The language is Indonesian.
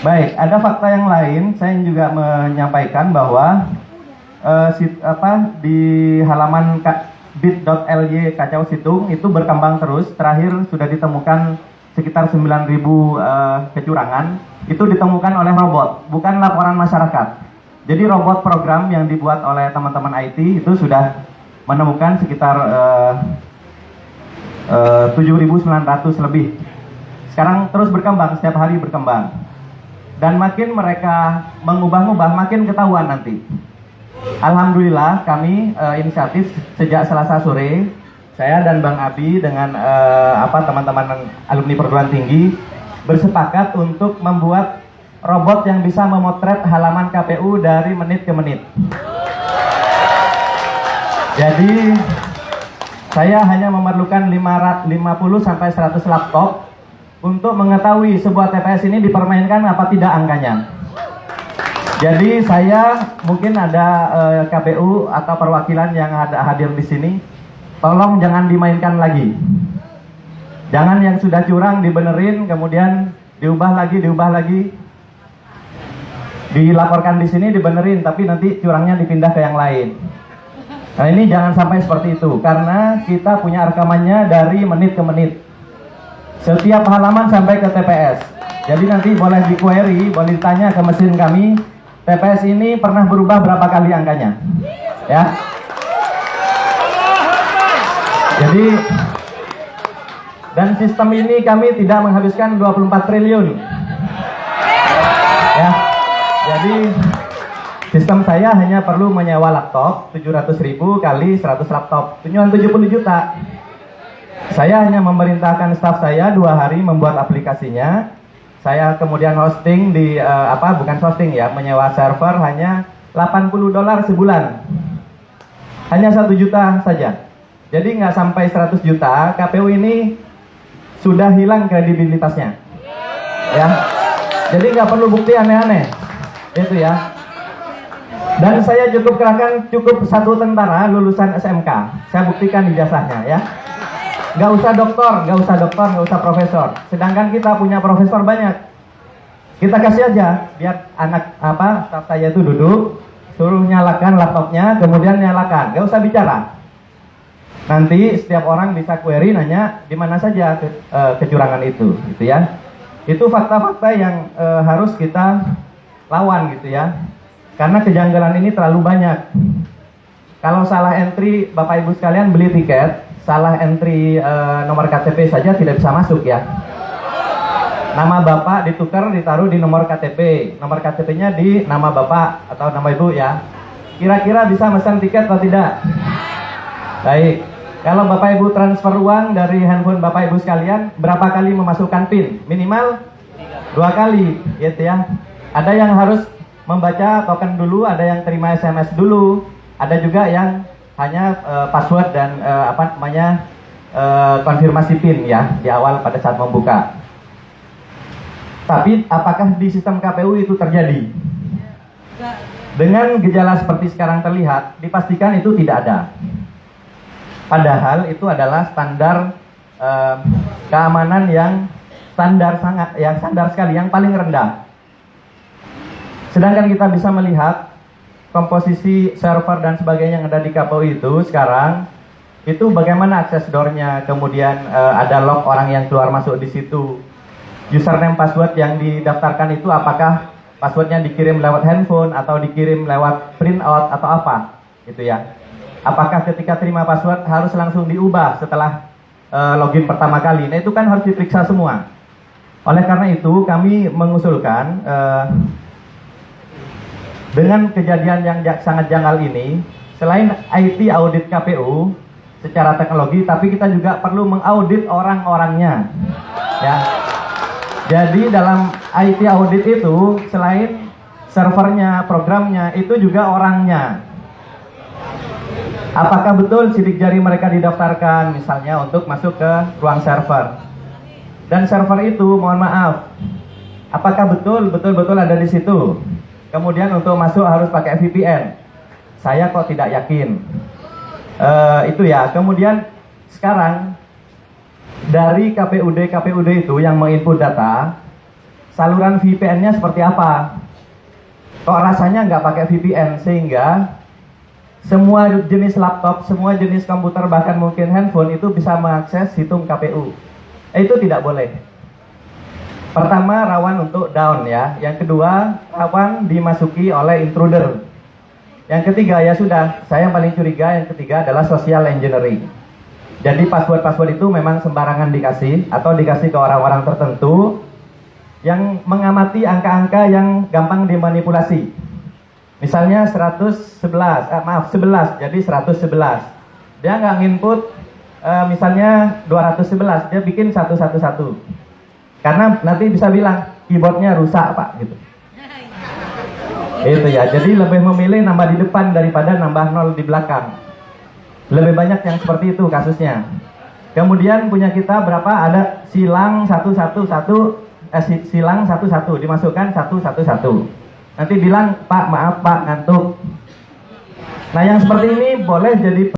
Baik, ada fakta yang lain. Saya juga menyampaikan bahwa di halaman bit.ly Kacau Situng itu berkembang terus. Terakhir sudah ditemukan sekitar 9.000 kecurangan. Itu ditemukan oleh robot, bukan laporan masyarakat. Jadi robot program yang dibuat oleh teman-teman IT itu sudah menemukan sekitar 7.900 lebih. Sekarang terus berkembang, setiap hari berkembang. Dan makin mereka mengubah-ubah, makin ketahuan nanti. Alhamdulillah kami inisiatif sejak Selasa sore, saya dan Bang Abi dengan teman-teman alumni perguruan tinggi bersepakat untuk membuat robot yang bisa memotret halaman KPU dari menit ke menit. Jadi saya hanya memerlukan 50 sampai 100 laptop untuk mengetahui sebuah TPS ini dipermainkan apa tidak angkanya. Jadi saya mungkin ada KPU atau perwakilan yang hadir di sini, tolong jangan dimainkan lagi. Jangan yang sudah curang dibenerin, kemudian diubah lagi, dilaporkan di sini dibenerin, tapi nanti curangnya dipindah ke yang lain. Nah ini jangan sampai seperti itu, karena kita punya rekamannya dari menit ke menit. Setiap halaman sampai ke TPS. Jadi nanti boleh di-query, boleh ditanya ke mesin kami, TPS ini pernah berubah berapa kali angkanya. Ya. Jadi, dan sistem ini kami tidak menghabiskan 24 triliun. Ya. Jadi, sistem saya hanya perlu menyewa laptop, 700.000 kali 100 laptop. Cuma 70 juta. Saya hanya memerintahkan staf saya 2 hari membuat aplikasinya. Saya kemudian hosting di bukan hosting ya, menyewa server hanya $80 sebulan. Hanya 1 juta saja. Jadi nggak sampai 100 juta, KPU ini sudah hilang kredibilitasnya. Ya. Jadi nggak perlu bukti aneh-aneh. Itu ya. Dan saya cukup 1 tentara lulusan SMK. Saya buktikan ijazahnya ya. Nggak usah doktor, nggak usah profesor. Sedangkan kita punya profesor banyak. Kita kasih aja, biar staf saya itu duduk, suruh nyalakan laptopnya, kemudian nyalakan, nggak usah bicara. Nanti setiap orang bisa query nanya di mana saja kecurangan itu, gitu ya. Itu fakta-fakta yang harus kita lawan, gitu ya. Karena kejanggalan ini terlalu banyak. Kalau salah entry, Bapak Ibu sekalian beli tiket, salah entry nomor KTP saja tidak bisa masuk ya. Nama Bapak ditukar, ditaruh di nomor KTP. Nomor KTP-nya di nama Bapak atau nama Ibu ya. Kira-kira bisa pesan tiket atau tidak? Baik. Kalau Bapak Ibu transfer uang dari handphone Bapak Ibu sekalian, berapa kali memasukkan PIN? Minimal 2 kali, gitu ya. Ada yang harus membaca token dulu, ada yang terima SMS dulu, ada juga yang hanya password dan konfirmasi PIN ya di awal pada saat membuka. Tapi apakah di sistem KPU itu terjadi? Dengan gejala seperti sekarang terlihat, dipastikan itu tidak ada. Padahal itu adalah standar keamanan yang standar sekali, yang paling rendah. Sedangkan kita bisa melihat komposisi server dan sebagainya yang ada di KPU itu sekarang, itu bagaimana akses door-nya, kemudian ada log orang yang keluar masuk di situ. Username password yang didaftarkan itu apakah passwordnya dikirim lewat handphone atau dikirim lewat printout atau apa, gitu ya. Apakah ketika terima password harus langsung diubah setelah login pertama kali? Nah itu kan harus diperiksa semua. Oleh karena itu kami mengusulkan dengan kejadian yang sangat janggal ini, selain IT audit KPU secara teknologi, tapi kita juga perlu mengaudit orang-orangnya. Ya. Jadi dalam IT audit itu selain servernya, programnya, itu juga orangnya. Apakah betul sidik jari mereka didaftarkan misalnya untuk masuk ke ruang server? Dan server itu, mohon maaf, apakah betul-betul ada di situ? Kemudian untuk masuk harus pakai VPN. Saya kok tidak yakin. Itu ya. Kemudian sekarang dari KPUD itu yang menginput data, saluran VPN-nya seperti apa. Kok rasanya nggak pakai VPN, sehingga semua jenis laptop, semua jenis komputer, bahkan mungkin handphone itu bisa mengakses situng KPU. Itu tidak boleh. Pertama, rawan untuk down ya. Yang kedua, rawan dimasuki oleh intruder. Yang ketiga, ya sudah, saya yang paling curiga, yang ketiga adalah social engineering. Jadi password-password itu memang sembarangan dikasih, atau dikasih ke orang-orang tertentu yang mengamati angka-angka yang gampang dimanipulasi. Misalnya 11, jadi 111. Dia nggak nginput misalnya 211, dia bikin 111. Karena nanti bisa bilang keyboardnya rusak Pak gitu. Itu ya, jadi lebih memilih nambah di depan daripada nambah 0 di belakang. Lebih banyak yang seperti itu kasusnya. Kemudian punya kita berapa? Ada silang 111, silang 11, dimasukkan 111. Nanti bilang, Pak maaf Pak ngantuk. Nah yang seperti ini boleh jadi